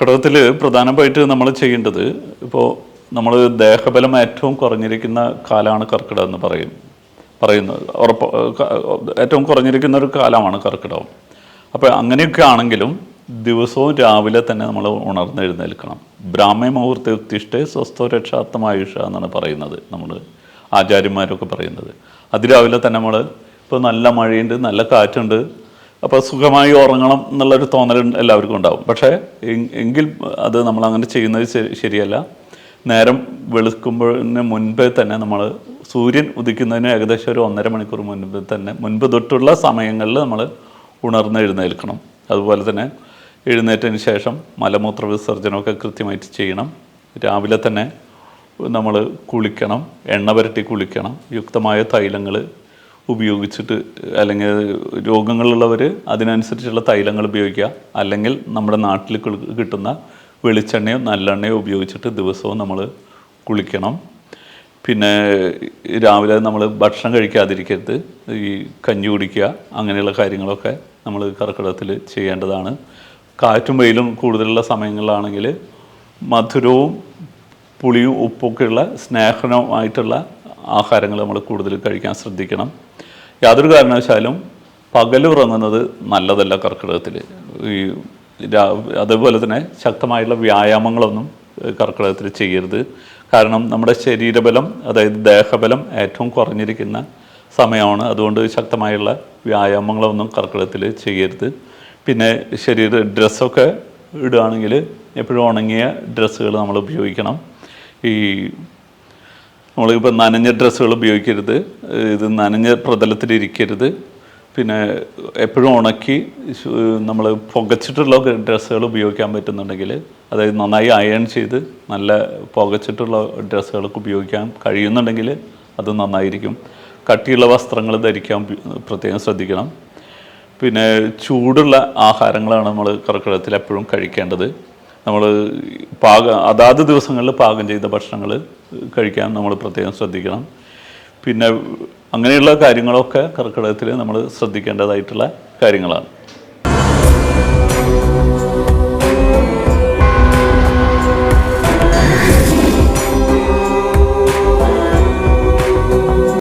കർക്കിടകത്തിൽ പ്രധാനമായിട്ട് നമ്മൾ ചെയ്യേണ്ടത് ഇപ്പോൾ നമ്മൾ ദേഹബലം ഏറ്റവും കുറഞ്ഞിരിക്കുന്ന കാലമാണ് കർക്കിടകം എന്ന് പറയുന്നത് ഏറ്റവും കുറഞ്ഞിരിക്കുന്ന ഒരു കാലമാണ് കർക്കിടകം. അപ്പോൾ അങ്ങനെയൊക്കെ ആണെങ്കിലും ദിവസവും രാവിലെ തന്നെ നമ്മൾ ഉണർന്നെഴുന്നേൽക്കണം. ബ്രാഹ്മേ മുഹൂർത്തെ ഉത്തിഷ്ഠേ സ്വസ്ഥോ രക്ഷാർത്ഥമായുഷ എന്നാണ് പറയുന്നത്, നമ്മൾ ആചാര്യന്മാരൊക്കെ പറയുന്നത്. അതിരാവിലെ തന്നെ നമ്മൾ ഇപ്പോൾ നല്ല മഴയുണ്ട്, നല്ല കാറ്റുണ്ട്, അപ്പോൾ സുഖമായി ഉറങ്ങണം എന്നുള്ളൊരു തോന്നൽ എല്ലാവർക്കും ഉണ്ടാവും. പക്ഷേ എങ്കിൽ അത് നമ്മളങ്ങനെ ചെയ്യുന്നത് ശരിയല്ല. നേരം വെളുക്കുമ്പോഴതിന് മുൻപേ തന്നെ നമ്മൾ സൂര്യൻ ഉദിക്കുന്നതിന് ഏകദേശം ഒരു 1.5 മണിക്കൂർ മുൻപ് തൊട്ടുള്ള സമയങ്ങളിൽ നമ്മൾ ഉണർന്നെഴുന്നേൽക്കണം. അതുപോലെ തന്നെ എഴുന്നേറ്റതിന് ശേഷം മലമൂത്ര വിസർജനമൊക്കെ കൃത്യമായിട്ട് ചെയ്യണം. രാവിലെ തന്നെ നമ്മൾ കുളിക്കണം, എണ്ണ പുരട്ടി കുളിക്കണം, യുക്തമായ തൈലങ്ങൾ ഉപയോഗിച്ചിട്ട്, അല്ലെങ്കിൽ രോഗങ്ങളുള്ളവർ അതിനനുസരിച്ചുള്ള തൈലങ്ങൾ ഉപയോഗിക്കുക, അല്ലെങ്കിൽ നമ്മുടെ നാട്ടിൽ കിട്ടുന്ന വെളിച്ചെണ്ണയോ നല്ലെണ്ണയോ ഉപയോഗിച്ചിട്ട് ദിവസവും നമ്മൾ കുളിക്കണം. പിന്നെ രാവിലെ നമ്മൾ ഭക്ഷണം കഴിക്കാതിരിക്കരുത്, ഈ കഞ്ഞി കുടിക്കുക, അങ്ങനെയുള്ള കാര്യങ്ങളൊക്കെ നമ്മൾ കർക്കിടകത്തിൽ ചെയ്യേണ്ടതാണ്. കാറ്റും വെയിലും കൂടുതലുള്ള സമയങ്ങളിലാണെങ്കിൽ മധുരവും പുളിയും ഉപ്പൊക്കെയുള്ള സ്നേഹനമായിട്ടുള്ള ആഹാരങ്ങൾ നമ്മൾ കൂടുതൽ കഴിക്കാൻ ശ്രദ്ധിക്കണം. യാതൊരു കാരണവശാലും പകലുറങ്ങുന്നത് നല്ലതല്ല കർക്കിടകത്തിൽ. അതുപോലെ തന്നെ ശക്തമായുള്ള വ്യായാമങ്ങളൊന്നും കർക്കിടകത്തിൽ ചെയ്യരുത്. കാരണം നമ്മുടെ ശരീരബലം, അതായത് ദേഹബലം ഏറ്റവും കുറഞ്ഞിരിക്കുന്ന സമയമാണ്. അതുകൊണ്ട് ശക്തമായുള്ള വ്യായാമങ്ങളൊന്നും കർക്കിടകത്തിൽ ചെയ്യരുത്. പിന്നെ ഡ്രസ്സൊക്കെ ഇടുകയാണെങ്കിൽ എപ്പോഴും ഉണങ്ങിയ ഡ്രസ്സുകൾ നമ്മൾ ഉപയോഗിക്കണം. നമ്മളിപ്പോൾ നനഞ്ഞ ഡ്രസ്സുകൾ ഉപയോഗിക്കരുത്, ഇത് നനഞ്ഞ പ്രതലത്തിലിരിക്കരുത്. പിന്നെ എപ്പോഴും ഉണക്കി നമ്മൾ പുകച്ചിട്ടുള്ള ഡ്രസ്സുകൾ ഉപയോഗിക്കാൻ പറ്റുന്നുണ്ടെങ്കിൽ, അതായത് നന്നായി അയൺ ചെയ്ത് നല്ല പുകച്ചിട്ടുള്ള ഡ്രസ്സുകളൊക്കെ ഉപയോഗിക്കാൻ കഴിയുന്നുണ്ടെങ്കിൽ അത് നന്നായിരിക്കും. കട്ടിയുള്ള വസ്ത്രങ്ങൾ ധരിക്കാൻ പ്രത്യേകം ശ്രദ്ധിക്കണം. പിന്നെ ചൂടുള്ള ആഹാരങ്ങളാണ് നമ്മൾ കർക്കിടകത്തിൽ എപ്പോഴും കഴിക്കേണ്ടത്. നമ്മൾ അതാത് ദിവസങ്ങളിൽ പാകം ചെയ്ത ഭക്ഷണങ്ങൾ കഴിക്കാൻ നമ്മൾ പ്രത്യേകം ശ്രദ്ധിക്കണം. പിന്നെ അങ്ങനെയുള്ള കാര്യങ്ങളൊക്കെ കർക്കിടകത്തിൽ നമ്മൾ ശ്രദ്ധിക്കേണ്ടതായിട്ടുള്ള കാര്യങ്ങളാണ്.